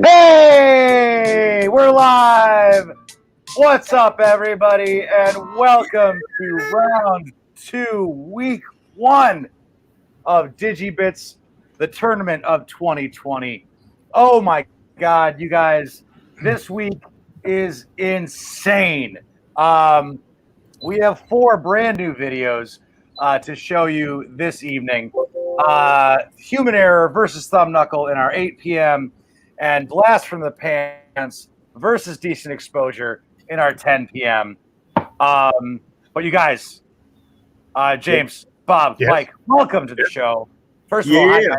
Hey, we're live. What's up, everybody, and welcome to round 2, week 1 of DigiBits, the tournament of 2020. Oh my God, you guys, this week is insane. We have 4 brand new videos to show you this evening. Human Error versus Thumb Knuckle in our 8 p.m. and Blast from the Pants versus Decent Exposure in our 10 p.m. But you guys, James, Bob, Yes. Mike, welcome to the show. First of all, hi guys.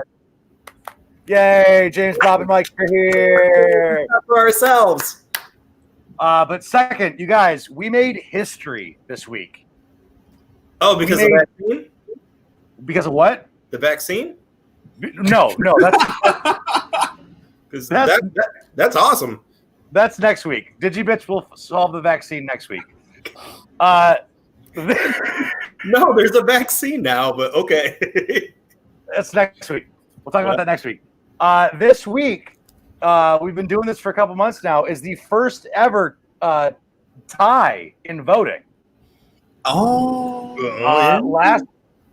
Yay, James, Bob, and Mike are here. For ourselves. But second, you guys, we made history this week. Oh, because of the vaccine? Because of what? The vaccine? No, That's awesome. that's next week. DigiBits will solve the vaccine next week. No, there's a vaccine now, but okay. That's next week. We'll talk about that next week. This week, we've been doing this for a couple months now, is the first ever tie in voting.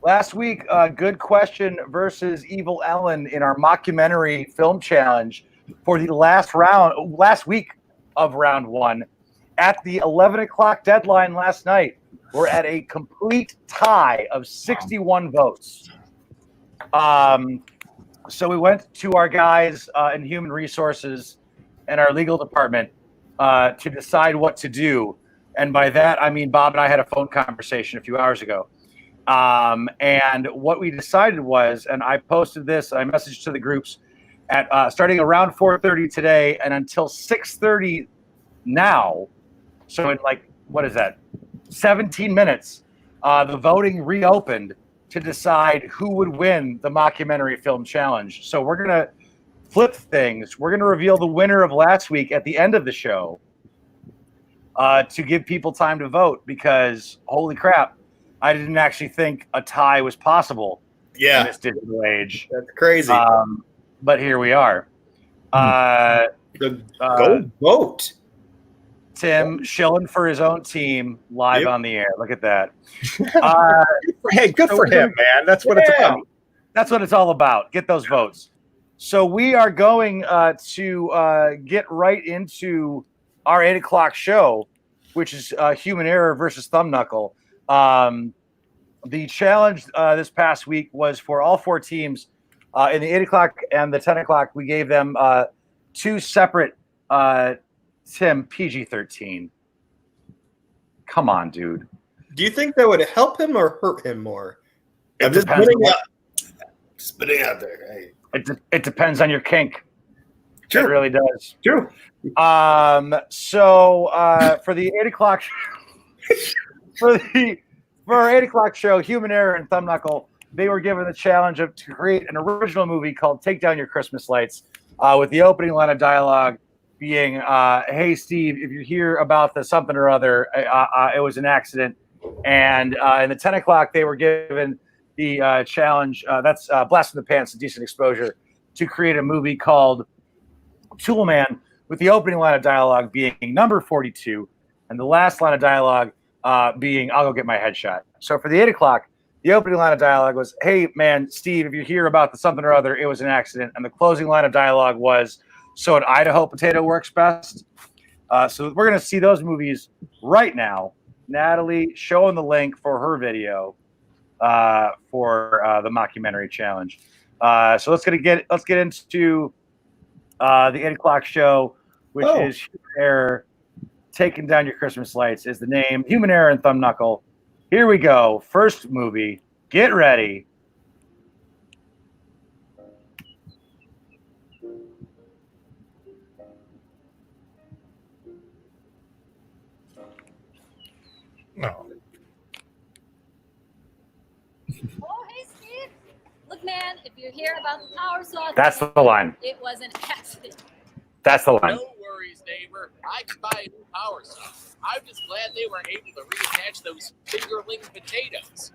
Last week, Good Question versus Evil Ellen in our mockumentary film challenge for the last week of round 1. At the 11 o'clock deadline last night, we're at a complete tie of 61 votes. So we went to our guys in Human Resources and our legal department to decide what to do. And by that, I mean Bob and I had a phone conversation a few hours ago. And what we decided was, and I posted this, I messaged to the groups at starting around 4:30 today and until 6:30 now. So in like, what is that? 17 minutes, the voting reopened to decide who would win the mockumentary film challenge. So we're going to flip things. We're going to reveal the winner of last week at the end of the show to give people time to vote because, holy crap, I didn't actually think a tie was possible in this digital age. That's crazy. But here we are. Go vote. Tim shilling for his own team live on the air. Look at that. Hey, good for him, man. That's what it's about. That's what it's all about. Get those votes. So we are going to get right into our 8 o'clock show, which is Human Error versus Thumb Knuckle. The challenge this past week was for all 4 teams. In the 8 o'clock and the 10 o'clock, we gave them 2 separate Tim PG-13. Come on, dude. Do you think that would help him or hurt him more? It Just depends putting out there. Hey. It depends on your kink. True. It really does. True. So for the 8 o'clock for our 8 o'clock show, Human Error and Thumb Knuckle, they were given the challenge to create an original movie called Take Down Your Christmas Lights, with the opening line of dialogue being, hey, Steve, if you hear about the something or other, it was an accident. And in the 10 o'clock, they were given the challenge, that's Blast from the Pants and Decent Exposure, to create a movie called Toolman, with the opening line of dialogue being number 42, and the last line of dialogue being, I'll go get my headshot. So for the 8 o'clock, the opening line of dialogue was, hey, man, Steve, if you hear about the something or other, it was an accident. And the closing line of dialogue was, so an Idaho potato works best. So we're going to see those movies right now. Natalie showing the link for her video for the mockumentary challenge. So let's get into the 8 o'clock show, which is Human Error. Taking Down Your Christmas Lights is the name. Human Error and Thumb Knuckle. Here we go. First movie. Get ready. No. Oh, hey, Steve. Look, man, if you're here about the power saw, That's the line. it was an accident. That's the line. No worries, neighbor. I can buy a new power saw. I'm just glad they were able to reattach those fingerling potatoes.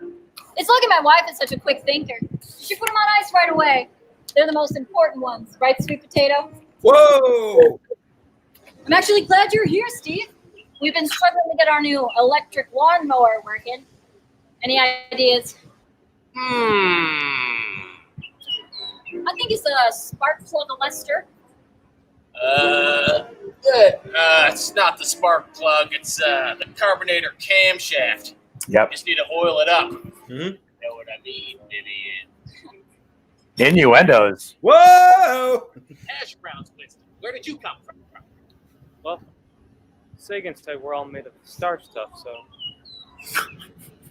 It's lucky my wife is such a quick thinker. She put them on ice right away. They're the most important ones, right, Sweet Potato? Whoa! I'm actually glad you're here, Steve. We've been struggling to get our new electric lawnmower working. Any ideas? I think it's a spark plug Lester. It's not the spark plug. It's the carbonator camshaft. Yep. Just need to oil it up. Mhm. Know what I mean, idiot? Innuendos. Whoa! Hash browns, Winston. Where did you come from? Well, Sagan said we're all made of star stuff, so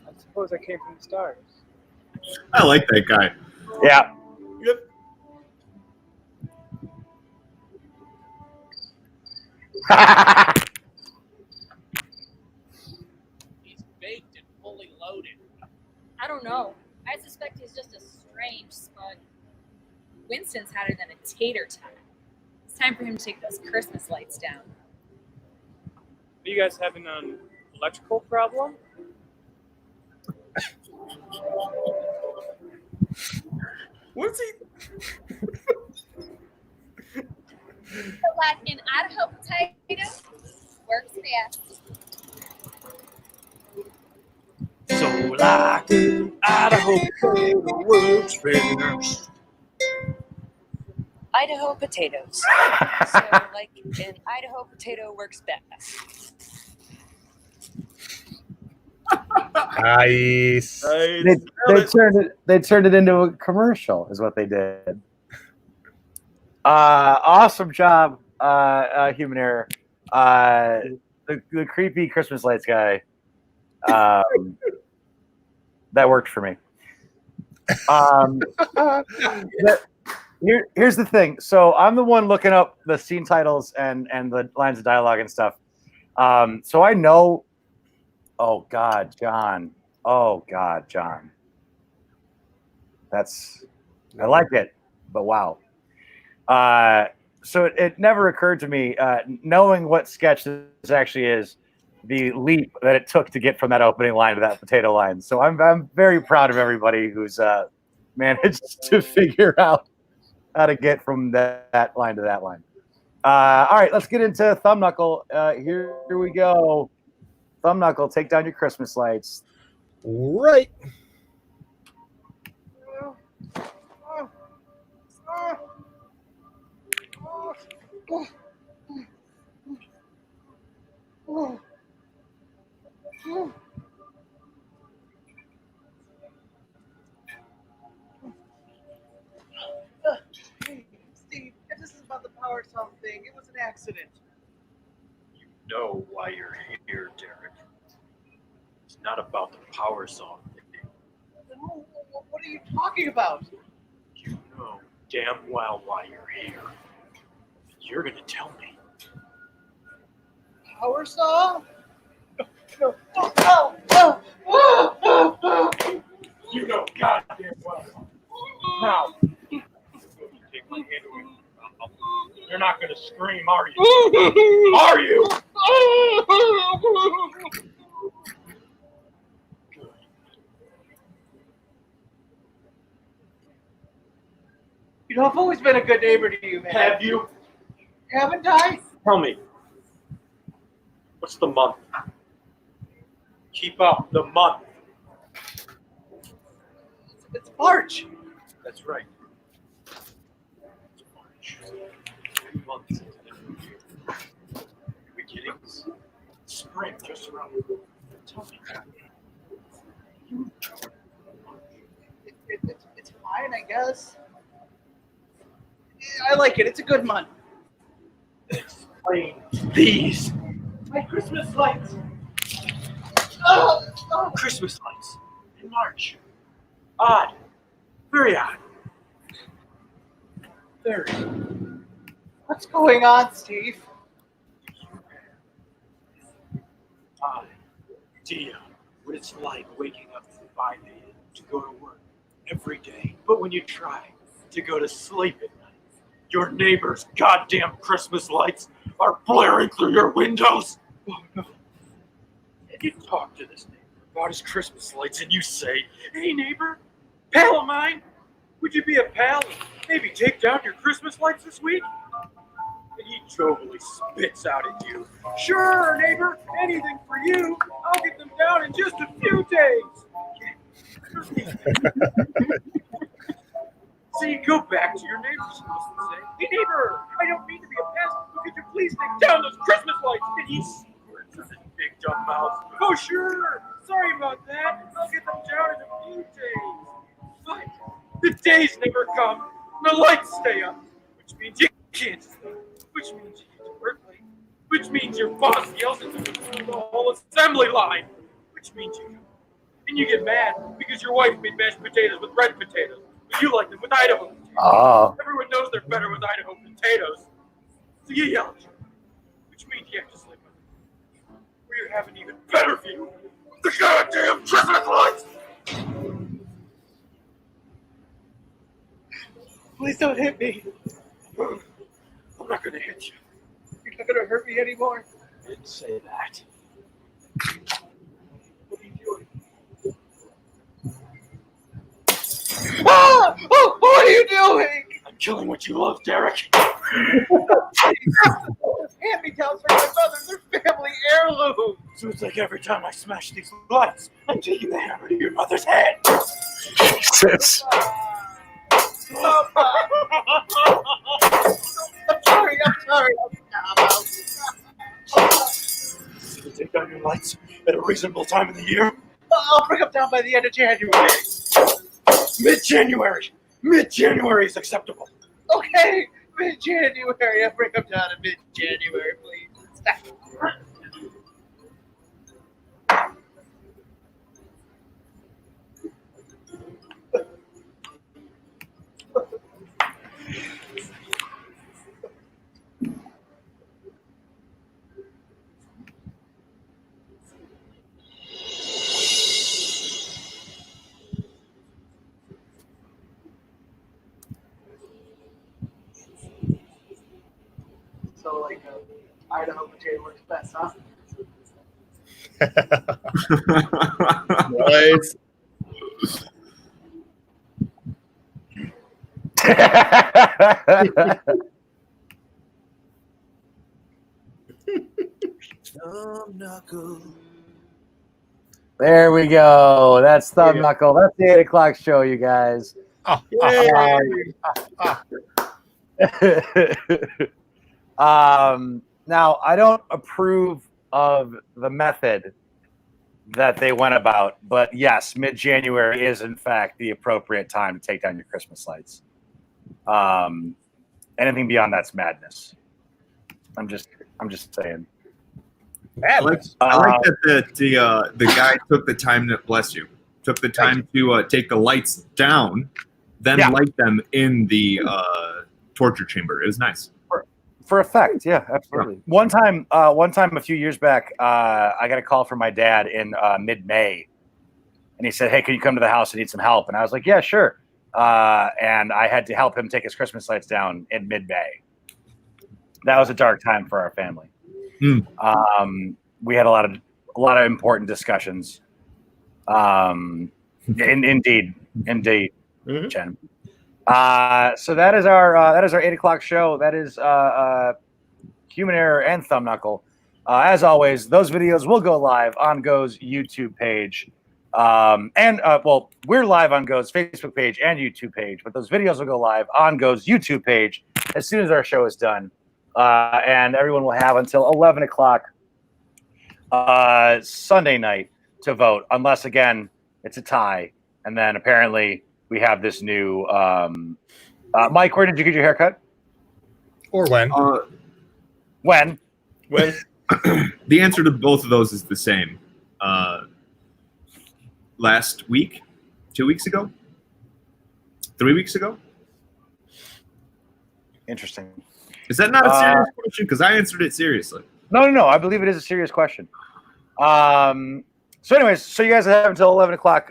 I suppose I came from the stars. I like that guy. Yeah. Yep. He's baked and fully loaded. I don't know. I suspect he's just a strange spud. Winston's hotter than a tater tot. It's time for him to take those Christmas lights down. Are you guys having an electrical problem? What's he? Like an Idaho potato works best. So like an Idaho potato works best. Idaho potatoes. So, like an Idaho potato works best. Nice. They turned it into a commercial, is what they did. Awesome job, Human Error. The creepy Christmas lights guy. That worked for me. Here's the thing. So I'm the one looking up the scene titles and the lines of dialogue and stuff. So I know. Oh God, John. I like it, but wow. So it never occurred to me, knowing what sketch this actually is, the leap that it took to get from that opening line to that potato line. So I'm very proud of everybody who's managed to figure out how to get from that line to that line. All right, let's get into Thumb Knuckle. Here we go. Thumb Knuckle, take down your Christmas lights. Right. Hey, Steve, if this is about the power song thing, it was an accident. You know why you're here, Derek. It's not about the power song thing. Then what are you talking about? You know damn well why you're here. You're gonna tell me. Power song? No. You know goddamn well. Now, take my hand away. You're not gonna scream, are you? Are you? You know, I've always been a good neighbor to you, man. Have you? Haven't I? Tell me. What's the month? Keep up the month. It's March. That's right. It's March. 2 months into the new year. Are we kidding? Spring just around the corner. Tell me. It's fine, I guess. I like it. It's a good month. Explain these. My Christmas lights. Christmas lights in March. Odd. Very odd. Very. What's going on, Steve? Idea what it's like waking up at 5 a.m. to go to work every day. But when you try to go to sleep at night, your neighbor's goddamn Christmas lights are blaring through your windows. Oh, no. And you talk to this neighbor about his Christmas lights and you say, "Hey neighbor, pal of mine, would you be a pal? maybe take down your Christmas lights this week? And he jovially spits out at you. Sure, neighbor, anything for you. I'll get them down in just a few days. So you go back to your neighbor's house and say, hey neighbor, I don't mean to be a pest, but could you please take down those Christmas lights? And he squirts with his big dumb mouth. Oh sure, sorry about that. I'll get them down in a few days. But the days never come, and the lights stay up, which means you can't sleep, which means you get to work late, which means your boss yells at you through the whole assembly line, which means you come and you get mad because your wife made mashed potatoes with red potatoes, but you like them with Idaho potatoes. Oh. Everyone knows they're better with Idaho potatoes, so you yell at you, which means you have to sleep with them. Or you have an even better view of the goddamn Christmas lights. Please don't hit me. I'm not gonna hit you. You're not gonna hurt me anymore. I didn't say that. What are you doing? Ah! Oh, what are you doing? I'm killing what you love, Derek. Hand-me-downs for my mother. They're family heirloom. So it's like every time I smash these lights, I'm taking the hammer to your mother's head. Jesus. I'm sorry. So you take down your lights at a reasonable time of the year? I'll bring them down by the end of January. Mid-January. Mid-January is acceptable. Okay, mid-January. I'll bring them down in mid-January, please. So, like, Idaho potato works best, huh? Nice. There we go. That's Thumb Knuckle. That's the 8 o'clock show, you guys. Now, I don't approve of the method that they went about, but yes, mid-January is in fact the appropriate time to take down your Christmas lights. Anything beyond that's madness. I'm just saying. I like that the guy took the time to bless you. Took the time to take the lights down, then light them in the torture chamber. It was nice. For effect, yeah, absolutely. One time a few years back, I got a call from my dad in mid-May, and he said, "Hey, can you come to the house? I need some help." And I was like, "Yeah, sure." And I had to help him take his Christmas lights down in mid-May. That was a dark time for our family. We had a lot of important discussions. Indeed, Jen. So that is our 8 o'clock show. That is Human Error and Thumb Knuckle. As always, those videos will go live on Go's YouTube page. Well, we're live on Go's Facebook page and YouTube page, but those videos will go live on Go's YouTube page as soon as our show is done. And everyone will have until 11 o'clock Sunday night to vote, unless, again, it's a tie. And then apparently we have this new Mike, where did you get your haircut? Or when? When? The answer to both of those is the same. Last week, 2 weeks ago, 3 weeks ago. Interesting. Is that not a serious question? Because I answered it seriously. No. I believe it is a serious question. So anyways, so you guys have until 11 o'clock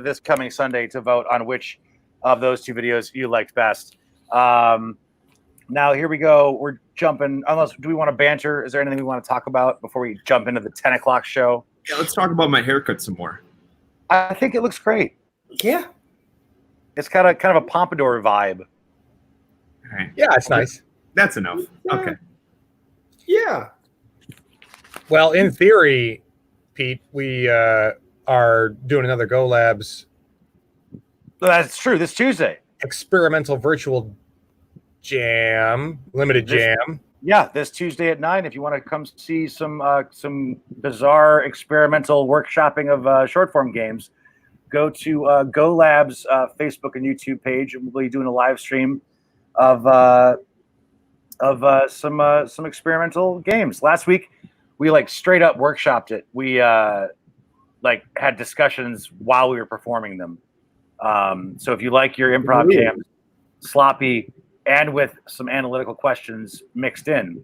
this coming Sunday to vote on which of those two videos you liked best. Now, here we go. We're jumping. Do we want to banter? Is there anything we want to talk about before we jump into the 10 o'clock show? Yeah, let's talk about my haircut some more. I think it looks great. Yeah. It's kind of a pompadour vibe. right. Yeah, it's nice. That's enough. Okay. Yeah. Well, in theory, Pete, we are doing another Go Labs That's true. This Tuesday. experimental virtual jam, limited jam. Yeah, this Tuesday at 9. If you want to come see some bizarre experimental workshopping of short form games, go to Go Labs Facebook and YouTube page, and we'll be doing a live stream of some experimental games. Last week, we like straight up workshopped it. We like had discussions while we were performing them. So if you like your improv jams sloppy and with some analytical questions mixed in,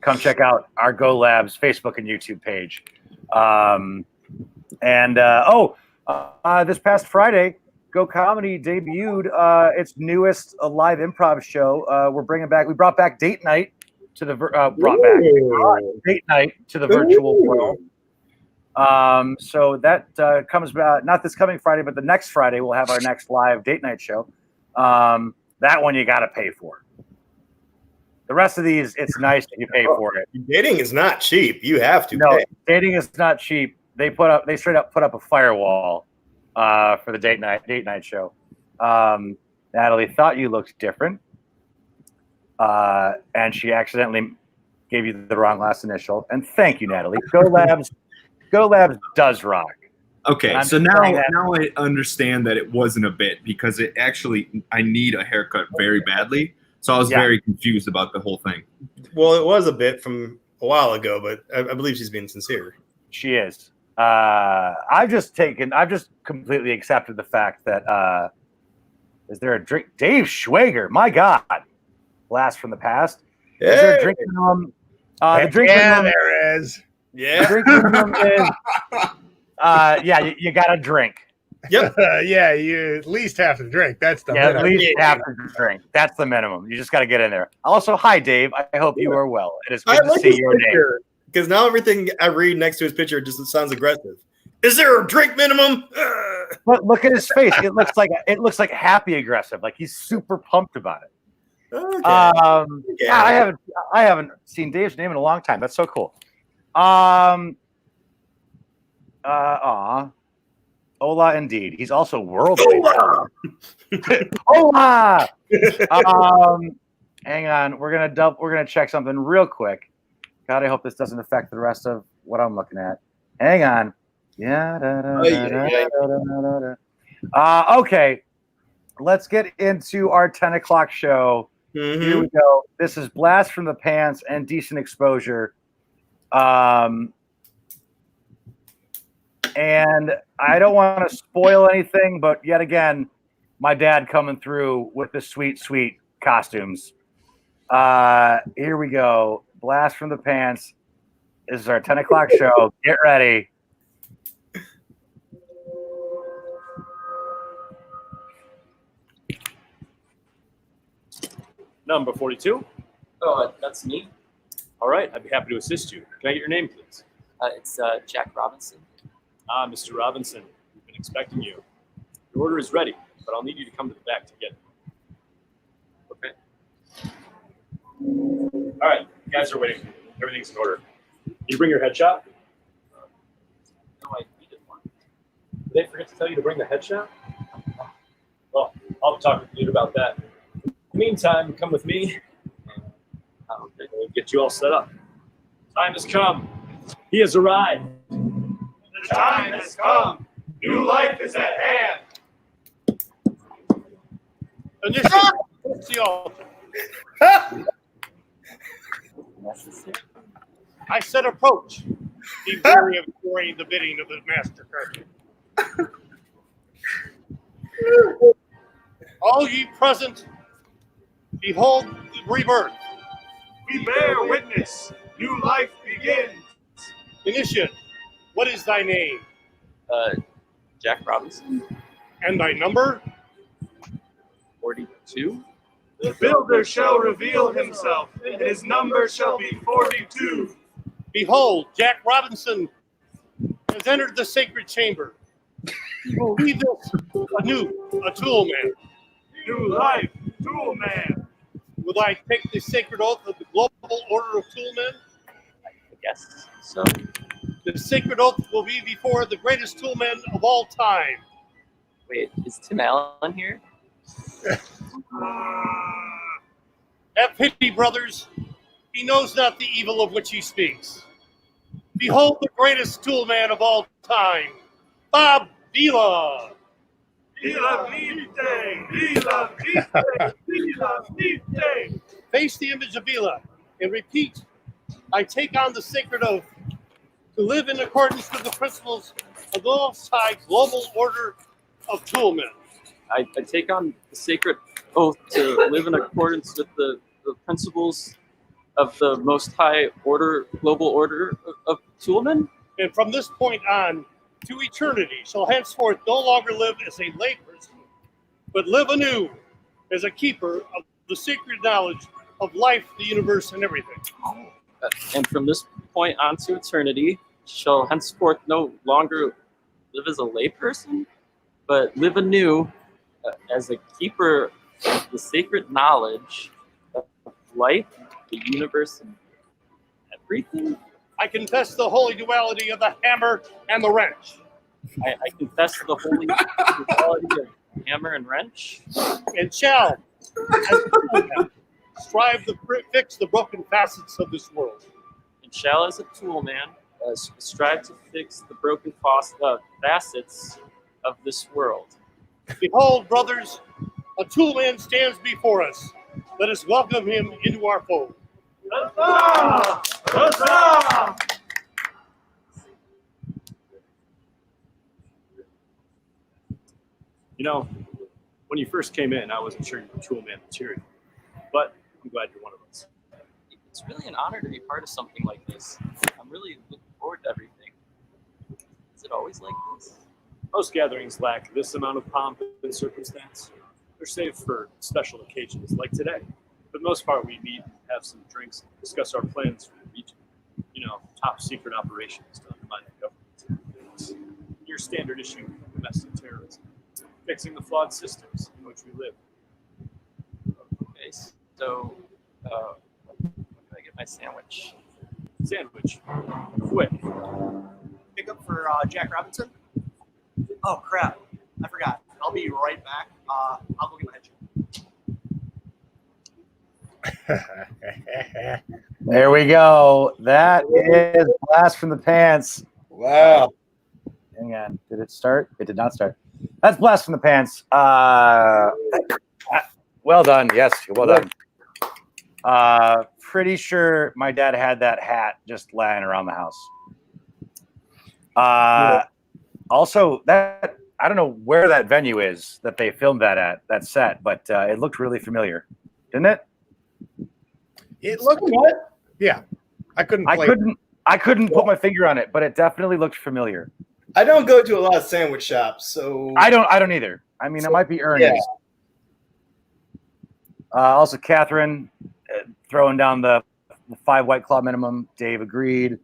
come check out our Go Labs Facebook and YouTube page. This past Friday, Go Comedy debuted its newest live improv show. We brought back Date Night to the Date Night to the virtual world. So that comes about not this coming Friday, but the next Friday we'll have our next live Date Night show. That one you got to pay for. The rest of these, it's nice that you pay for it. Dating is not cheap. You have to pay. Dating is not cheap. They straight up put up a firewall for the date night show. Natalie thought you looked different, and she accidentally gave you the wrong last initial. And thank you, Natalie. Go Labs does rock. Okay, so now I understand that it wasn't a bit, because it actually, I need a haircut very badly. So I was very confused about the whole thing. Well, it was a bit from a while ago, but I believe she's being sincere. She is. I've just completely accepted the fact that is there a drink? Dave Schwager, my God, blast from the past. Is there a drink minimum? The drink minimum, there is. Yeah. The drink minimum is, you got to drink. Yep. Yeah, you at least have to drink. That's the at least have to drink. That's the minimum. You just got to get in there. Also, hi, Dave. I hope you are well. It is good to see your name. Because now everything I read next to his picture just sounds aggressive. Is there a drink minimum? But look at his face. It looks like happy aggressive. Like he's super pumped about it. Okay. I haven't seen Dave's name in a long time. That's so cool. Hola, indeed. He's also world famous. Hola. Hang on. We're gonna check something real quick. God, I hope this doesn't affect the rest of what I'm looking at. Hang on. Okay. Let's get into our 10 o'clock show. Mm-hmm. Here we go. This is Blast from the Pants and Decent Exposure. And I don't want to spoil anything, but yet again, my dad coming through with the sweet, sweet costumes. Here we go. Blast from the Pants. This is our 10 o'clock show. Get ready. Number 42. Oh, that's me. All right, I'd be happy to assist you. Can I get your name, please? It's Jack Robinson. Ah, Mr. Robinson, we've been expecting you. Your order is ready, but I'll need you to come to the back to get it. Okay. All right, you guys are waiting. Everything's in order. You bring your headshot? No, I needed one. Did they forget to tell you to bring the headshot? Well, I'll talk with you about that. In the meantime, come with me. We'll get you all set up. Time has come. He has arrived. The time has come. New life is at hand. Initiative. What's the altar? I said approach. Be wary of doing the bidding of the master curtain. All ye present, behold the rebirth. We bear witness. New life begins. Initiate, what is thy name? Jack Robinson. And thy number? 42. The builder shall reveal himself, and his number shall be 42. Behold, Jack Robinson has entered the sacred chamber. He will lead us a tool man. New life, tool man. Will I take the sacred oath of the Global Order of Toolmen? I guess so. The sacred oath will be before the greatest toolman of all time. Wait, is Tim Allen here? Have pity, brothers. He knows not the evil of which he speaks. Behold the greatest toolman of all time, Bob Vila. Vila Vite! Vila Vite! Vila Vite! Face the image of Vila and repeat, I take on the sacred oath to live in accordance with the principles of the Most High Global Order of Toolmen. I take on the sacred oath to live in accordance with the principles of the Most High Order, Global Order of Toolmen. And from this point on to eternity shall henceforth no longer live as a layperson, but live anew as a keeper of the secret knowledge of life, the universe, and everything. And from this point on to eternity shall henceforth no longer live as a layperson, but live anew as a keeper of the sacred knowledge of life, the universe, and everything. I confess the holy duality of the hammer and the wrench. I confess the holy duality of hammer and wrench. And shall, as a toolman, strive to fix the broken facets of this world. And shall, as a tool man, strive to fix the broken facets of this world. Behold, brothers, a tool man stands before us. Let us welcome him into our fold. Huzzah! Huzzah! You know, when you first came in, I wasn't sure you were toolman material, but I'm glad you're one of us. It's really an honor to be part of something like this. I'm really looking forward to everything. Is it always like this? Most gatherings lack this amount of pomp and circumstance. They're saved for special occasions like today. For the most part, we meet, have some drinks, and discuss our plans for the region. You know, top secret operations to undermine the government. Your standard issue domestic terrorism. Fixing the flawed systems in which we live. Okay, so when can I get my sandwich? Sandwich. Quick. Pick up for Jack Robinson. Oh crap! I forgot. I'll be right back. I'll go get my headshot. There we go. That is Blast from the Pants. Wow. Hang on. Did it start? It did not start. That's Blast from the Pants. Well done. Yes, well done. Pretty sure my dad had that hat just lying around the house. Also, that I don't know where that venue is that they filmed that at, that set, but it looked really familiar, didn't it? It looked what? Yeah, I couldn't put my finger on it, but it definitely looked familiar. I don't go to a lot of sandwich shops, so I don't either. I mean, it might be Ernie's. Yeah. Also, Catherine throwing down the 5 White Claw minimum. Dave agreed.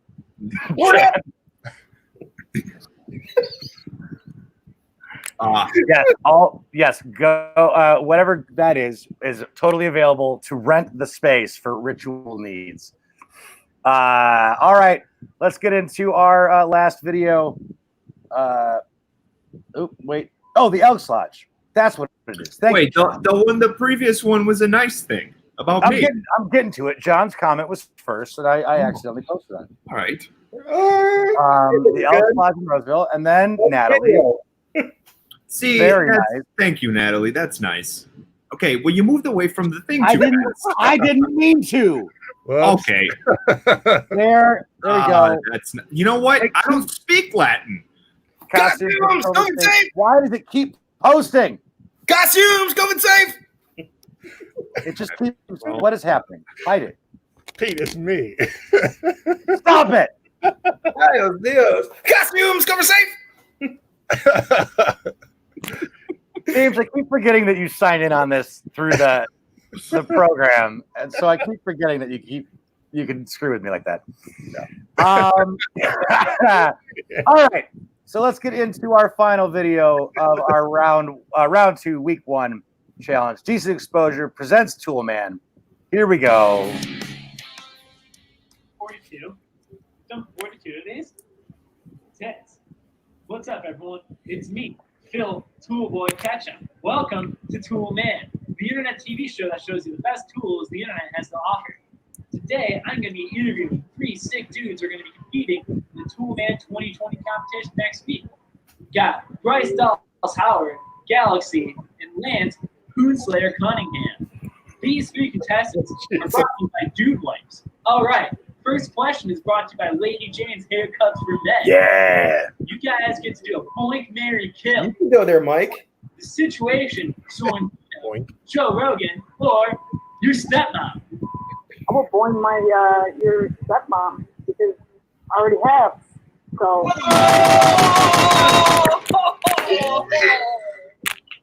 Yes. Go. Whatever that is totally available to rent the space for ritual needs. All right, let's get into our last video. Wait. Oh, the Elks Lodge. That's what it is. Wait, the previous one was a nice thing about me. I'm getting to it. John's comment was first, and I accidentally posted that. All right. The Elks Lodge in Roseville, and then Natalie. See, very nice. Thank you, Natalie. That's nice. Okay, well, you moved away from the thing. I didn't mean to. Well, okay. There we go. You know what? I don't speak Latin. Costumes coming safe. Why does it keep posting? Costumes coming safe. It just keeps. What is happening? Hide it. Pete, it's me. Stop it. Ay, Dios. Costumes coming safe. James, I keep forgetting that you signed in on this through the program, and so I keep forgetting that you can screw with me like that. All right, so let's get into our final video of our round 2, week 1 challenge. Decent Exposure presents Toolman. Here we go. 42. Done 42 of these. Tits. What's up, everyone? It's me, Phil Toolboy Ketchum. Welcome to Tool Man, the internet TV show that shows you the best tools the internet has to offer. Today, I'm going to be interviewing 3 sick dudes who are going to be competing in the Tool Man 2020 competition next week. We got Bryce Dallas Howard, Galaxy, and Lance Poonslayer Cunningham. These 3 contestants are brought to you by Dude Wipes. All right, first question is brought to you by Lady Jane's Haircuts for Men. Yeah. You guys get to do a boink, marry, kill. You can go there, Mike. The situation showing Joe Rogan or your stepmom. I'm gonna boing my your stepmom because I already have. So.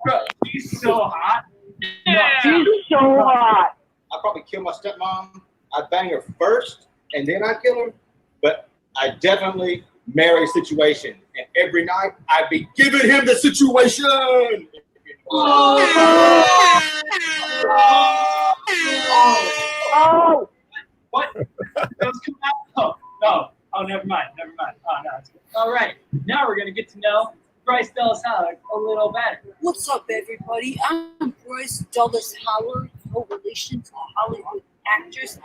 Bro, she's so hot. Yeah. She's so hot. I'd probably kill my stepmom. I'd bang her first, and then I'd kill her. But I definitely marry situation. And every night, I'd be giving him the situation. Oh! What? Those come out? Oh, no. Oh, never mind. Never mind. Oh, no. It's good. All right. Now we're going to get to know Bryce Dallas Howard a little better. What's up, everybody? I'm Bryce Dallas Howard, no relation to a Hollywood actress,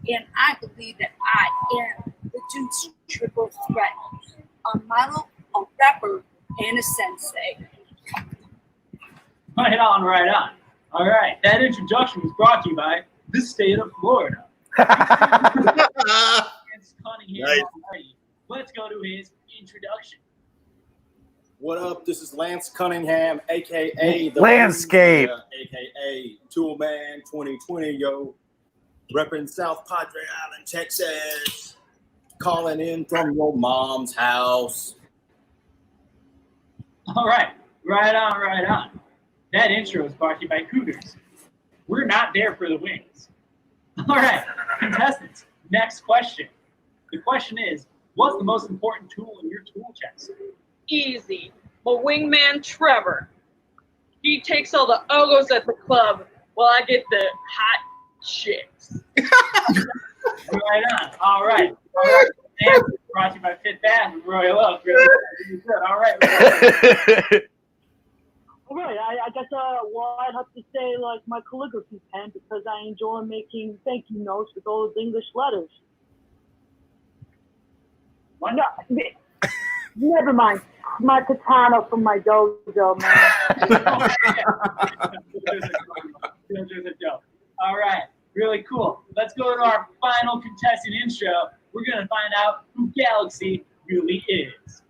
and I believe that I am the dude's triple threat: a model, a rapper, and a sensei. Right on, right on. All right. That introduction was brought to you by the state of Florida. It's Cunningham already. Let's go to his introduction. What up? This is Lance Cunningham, a.k.a. the Landscape. a.k.a. Tool Man 2020, yo. Repping South Padre Island, Texas. Calling in from your mom's house. All right. Right on, right on. That intro is brought to you by Cougars. We're not there for the wings. All right, contestants, next question. The question is, what's the most important tool in your tool chest? Easy. My wingman, Trevor. He takes all the ogos at the club while I get the hot chicks. Right on. All right. All right. And brought to you by Fit Bath and Royal Oak. Really good. All right. All right, I guess well, I'd have to say like my calligraphy pen because I enjoy making thank you notes with all those English letters. What? No, never mind. My katana from my dojo, man. All right, really cool. Let's go to our final contestant intro. We're gonna find out who Galaxy really is.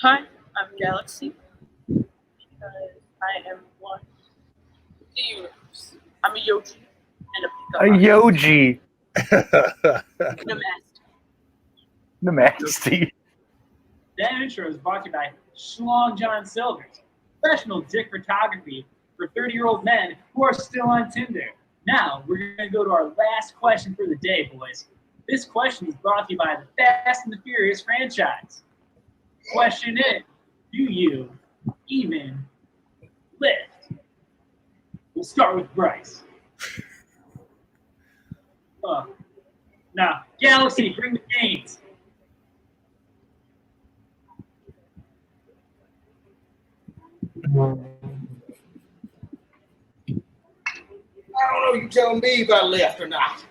Hi, I'm Galaxy. I am one with the universe. I'm a Yoji and a A Yoji. Namasty. That intro is brought to you by Schlong John Silvers, professional dick photography for 30-year-old men who are still on Tinder. Now, we're going to go to our last question for the day, boys. This question is brought to you by the Fast and the Furious franchise. Question is, do you even lift? We'll start with Bryce. Now, Galaxy, bring the gains. I don't know. You tell me if I left or not.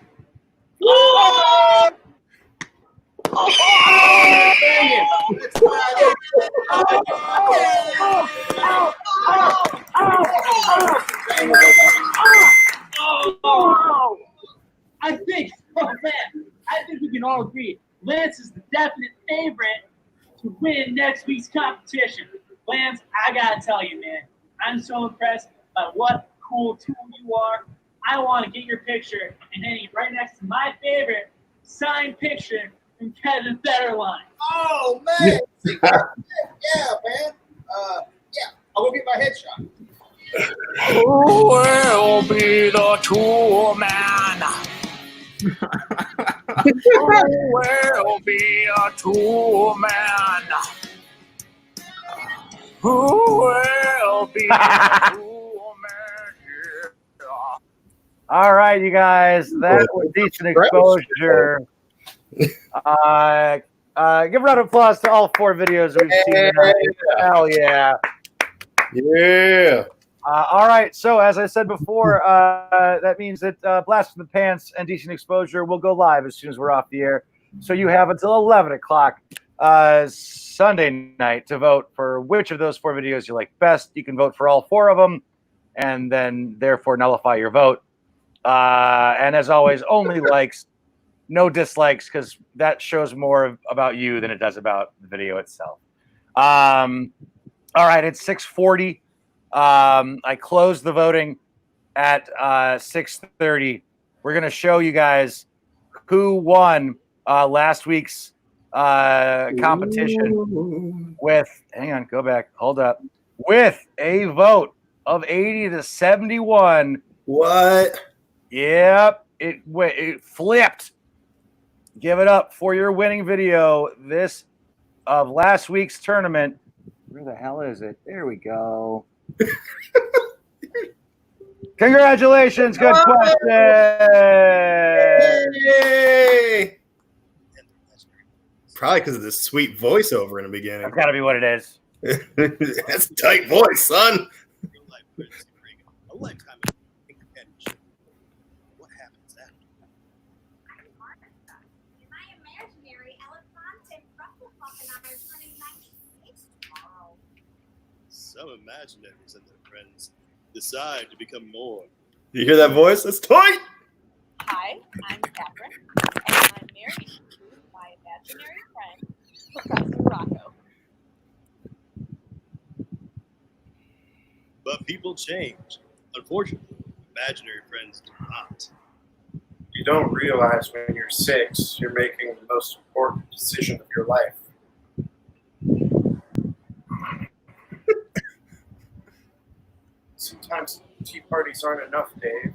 I think, I think we can all agree Lance is the definite favorite to win next week's competition. Lance, I gotta tell you, man, I'm so impressed by what cool tool you are. I want to get your picture and hang it right next to my favorite signed picture from Kevin Federline. Oh, man. Yeah, man. Yeah, I'll go get my headshot. Who will be the tool man? Who will be a tool man? Who will be a tool man? All right, you guys. That was decent exposure. Give a round of applause to all 4 videos we've seen tonight. Hell yeah. Yeah. All right. So as I said before, that means that Blast from the Pants and Decent Exposure will go live as soon as we're off the air. So you have until 11 o'clock Sunday night to vote for which of those 4 videos you like best. You can vote for all 4 of them and then therefore nullify your vote. And as always, only likes, no dislikes, because that shows more about you than it does about the video itself. All right, it's 6:40. I closed the voting at 6:30. We're going to show you guys who won last week's competition with, hang on, go back, hold up, with a vote of 80 to 71. What? Yep, it flipped. Give it up for your winning video this of last week's tournament. Where the hell is it? There we go. Congratulations, good question. Yay! Probably because of this sweet voiceover in the beginning. That's got to be what it is. That's a tight voice, son. A lifetime in companionship. What happens after? My imaginary elephant and Rufflepuff and I are turning 96 tomorrow. Some imaginaries and their friends decide to become more. You hear that voice? That's tight. Hi, I'm Catherine, and I'm married to my imaginary friend, Professor Rocco. But people change. Unfortunately, imaginary friends do not. You don't realize when you're 6, you're making the most important decision of your life. Sometimes tea parties aren't enough, Dave.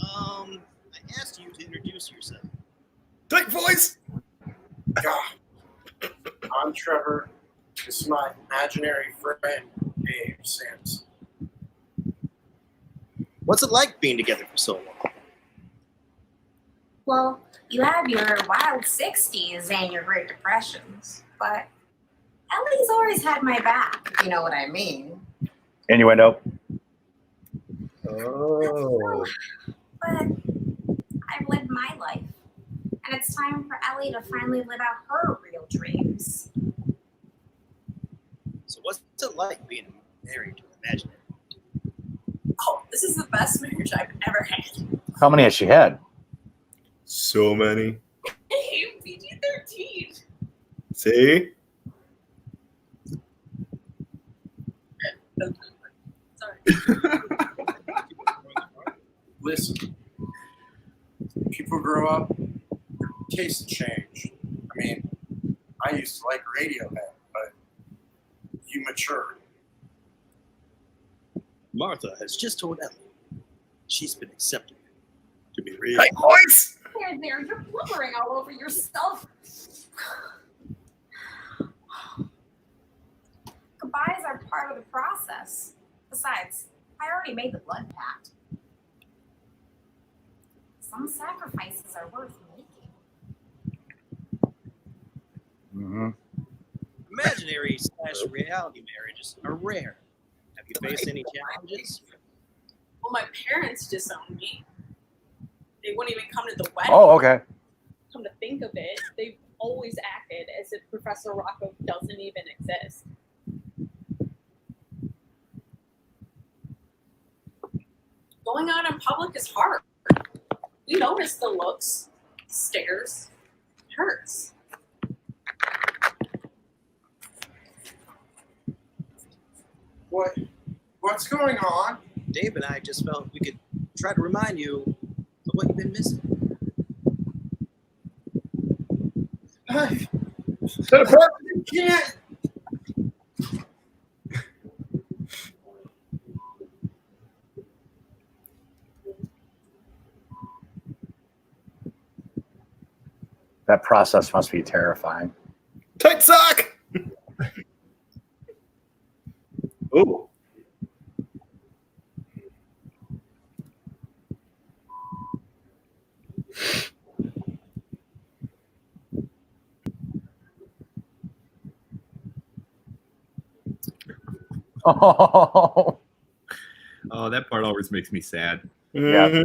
I asked you to introduce yourself. Tight voice. I'm Trevor. This is my imaginary friend, Dave Sampson. What's it like being together for so long? Well, you have your wild 60s and your Great Depressions, but Ellie's always had my back, if you know what I mean. Innuendo. Oh. But I've lived my life, and it's time for Ellie to finally live out her real dreams. So what's it like being married to an imaginary? Oh, this is the best marriage I've ever had. How many has she had? So many. Hey, PG-13. See? Sorry. Listen, people grow up, their tastes change. I mean, I used to like Radiohead, but you matured. Martha has just told Ellie she's been accepted to be real. Tight voice. There, you're blubbering all over yourself. Goodbyes are part of the process. Besides, I already made the blood pact. Some sacrifices are worth making. Mm-hmm. Imaginary / reality marriages are rare. Have you faced any challenges? Well, my parents disowned me. They wouldn't even come to the wedding. Oh, okay. Come to think of it, they've always acted as if Professor Rocco doesn't even exist. Going out in public is hard. We notice the looks, stares, it hurts. What's going on? Dave and I just felt we could try to remind you of what you've been missing. You can't. That process must be terrifying. Tight sock. Ooh. Oh, Oh, that part always makes me sad. yeah.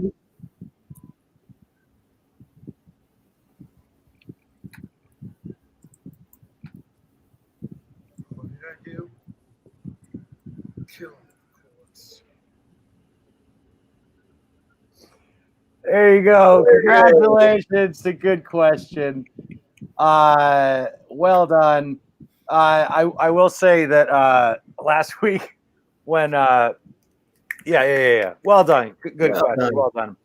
What did I do? Kill him. There you go. Congratulations. It's a good question. Well done. I will say that last week when yeah. Well done. Good Well question. done. Well done.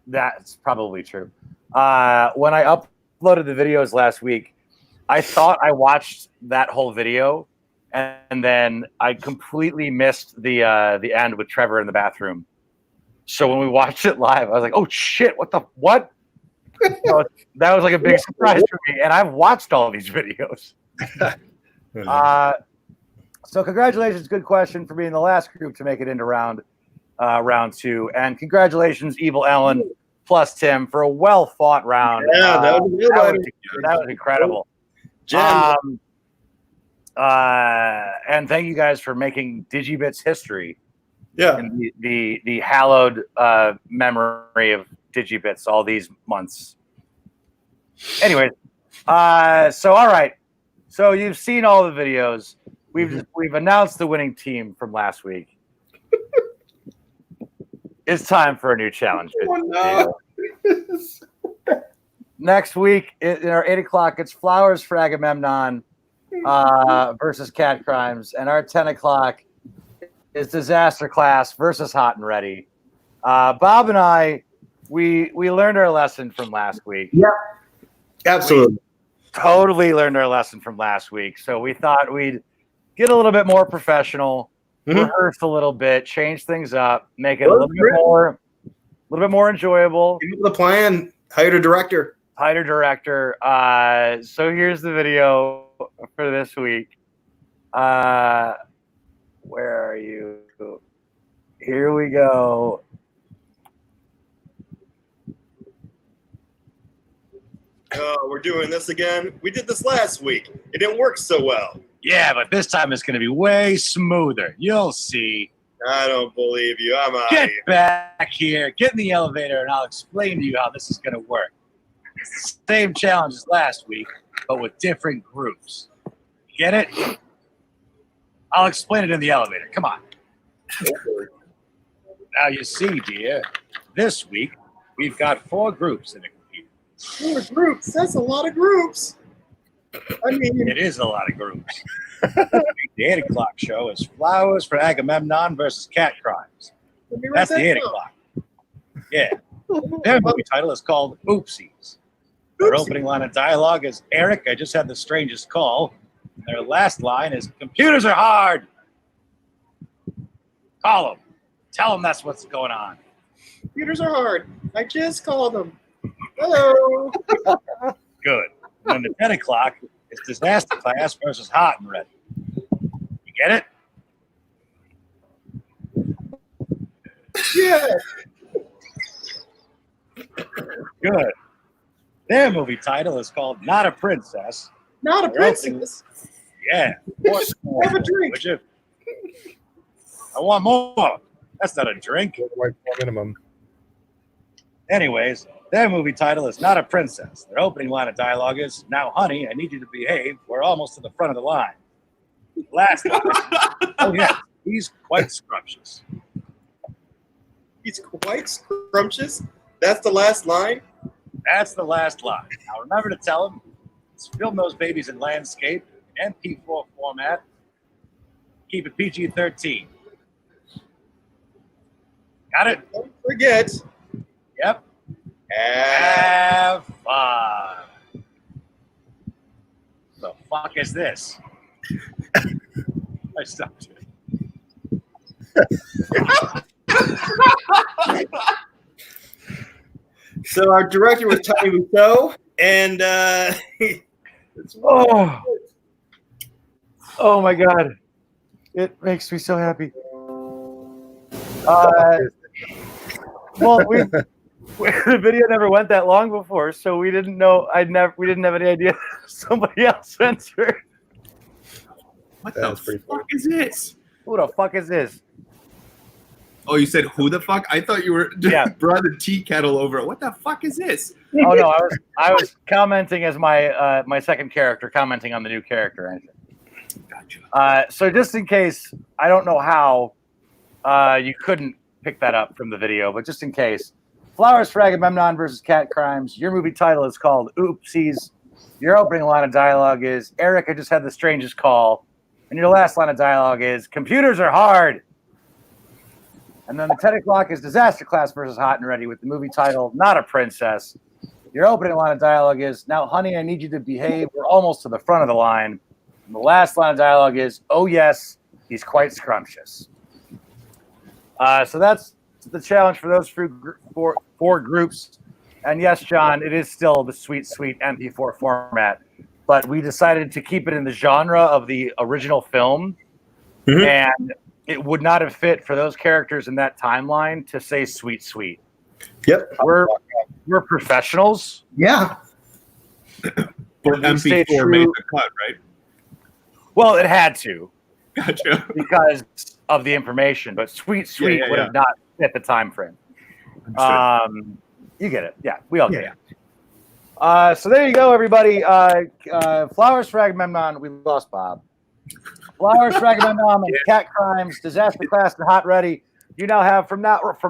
That's probably true. When I uploaded the videos last week, I thought I watched that whole video, and then I completely missed the end with Trevor in the bathroom. So when we watched it live, I was like, "Oh shit! What? So that was like a big surprise for me, and I've watched all of these videos. So congratulations, good question for being the last group to make it into round two, and congratulations, Evil Ellen plus Tim for a well fought round. Yeah, that was a good one. That was incredible. And thank you guys for making Digibits history. Yeah, and the hallowed memory of Digibits all these months. Anyway, so all right, so you've seen all the videos. We've announced the winning team from last week. It's time for a new challenge. Oh, no. Next week in our 8 o'clock, it's Flowers for Agamemnon versus Cat Crimes, and our 10 o'clock is Disaster Class versus Hot and Ready. Bob and I, we learned our lesson from last week. Yeah, absolutely. We totally learned our lesson from last week. So we thought we'd get a little bit more professional, rehearse a little bit, change things up, make it a little bit more enjoyable. The plan, hired a director. So here's the video for this week. Where are you? Here we go. Oh, we're doing this again. We did this last week. It didn't work so well. Yeah, but this time it's going to be way smoother. You'll see. I don't believe you. I'm out of Get here. back here. Get in the elevator, and I'll explain to you how this is going to work. It's the same challenge as last week, but with different groups. Get it? I'll explain it in the elevator. Come on. Now you see, dear, this week we've got 4 groups in a computer. 4 groups? That's a lot of groups. I mean, it is a lot of groups. The 8 o'clock show is Flowers for Agamemnon versus Cat Crimes. That's the 8 o'clock. Yeah. Their movie title is called Oopsies. Their opening line of dialogue is, Eric, I just had the strangest call. And their last line is, computers are hard. Call them. Tell them that's what's going on. computers are hard. I just called them. Hello. Good. And then the 10 o'clock is Disaster Class versus Hot and Ready. You get it? Yeah. Good. Their movie title is called Not a Princess. Not a Their opening- princess. Yeah. Have a drink. Would you? I want more. That's not a drink. Minimum. Anyways, their movie title is Not a Princess. Their opening line of dialogue is, now, honey, I need you to behave. We're almost to the front of the line. Last line. Oh, yeah. He's quite scrumptious. He's quite scrumptious. That's the last line? That's the last line. Now, remember to tell him, let's film those babies in landscape, in MP4 format. Keep it PG-13. Got it? Don't forget. Yep. Have fun. The fuck is this? I stopped it. So our director was Tony Rousseau, and Oh my god. It makes me so happy. Well, the video never went that long before, so we didn't know. We didn't have any idea somebody else censored. What the fuck is this? Who the fuck is this? Oh, you said who the fuck? I thought you were brought the tea kettle over. What the fuck is this? Oh no, I was commenting as my my second character, commenting on the new character engine. Gotcha. So just in case, I don't know how you couldn't pick that up from the video, but just in case, Flowers for Agamemnon versus Cat Crimes. Your movie title is called Oopsies. Your opening line of dialogue is, Eric, I just had the strangest call. And your last line of dialogue is, computers are hard. And then the 10 o'clock is Disaster Class versus Hot and Ready with the movie title, Not a Princess. Your opening line of dialogue is, now, honey, I need you to behave. We're almost to the front of the line. And the last line of dialogue is, oh, yes, he's quite scrumptious. So that's the challenge for those four groups. And yes, John, it is still the sweet, sweet MP4 format. But we decided to keep it in the genre of the original film. Mm-hmm. And it would not have fit for those characters in that timeline to say sweet, sweet. Yep. We're professionals. Yeah. But MP4 made the cut, right? Well, it had to. Gotcha. Because of the information. But sweet, sweet would have not fit the time frame. You get it. Yeah, we all get it. So there you go, everybody. Flowers for Agamemnon. We lost Bob. Flowers for Agamemnon and Cat Crimes, Disaster Class, and Hot Ready. You now have from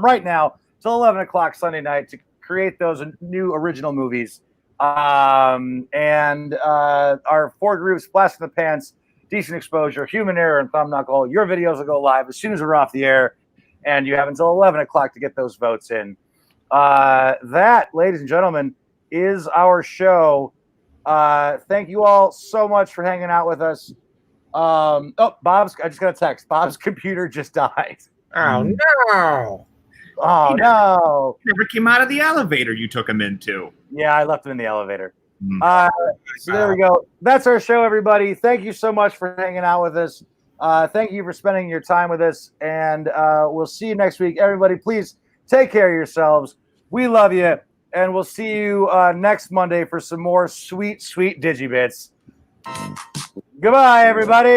right now till 11 o'clock Sunday night to create those new original movies. And our four groups, Blast in the Pants, Decent Exposure, Human Error, and Thumb Knuckle. Your videos will go live as soon as we're off the air, and you have until 11 o'clock to get those votes in. That, ladies and gentlemen, is our show. Thank you all so much for hanging out with us. I just got a text. Bob's computer just died. Oh no. Oh no. Never came out of the elevator you took him into. Yeah, I left him in the elevator. So there we go. That's our show, everybody. Thank you so much for hanging out with us. Thank you for spending your time with us. And we'll see you next week. Everybody, please take care of yourselves. We love you. And we'll see you next Monday for some more sweet, sweet Digibits. Goodbye, everybody.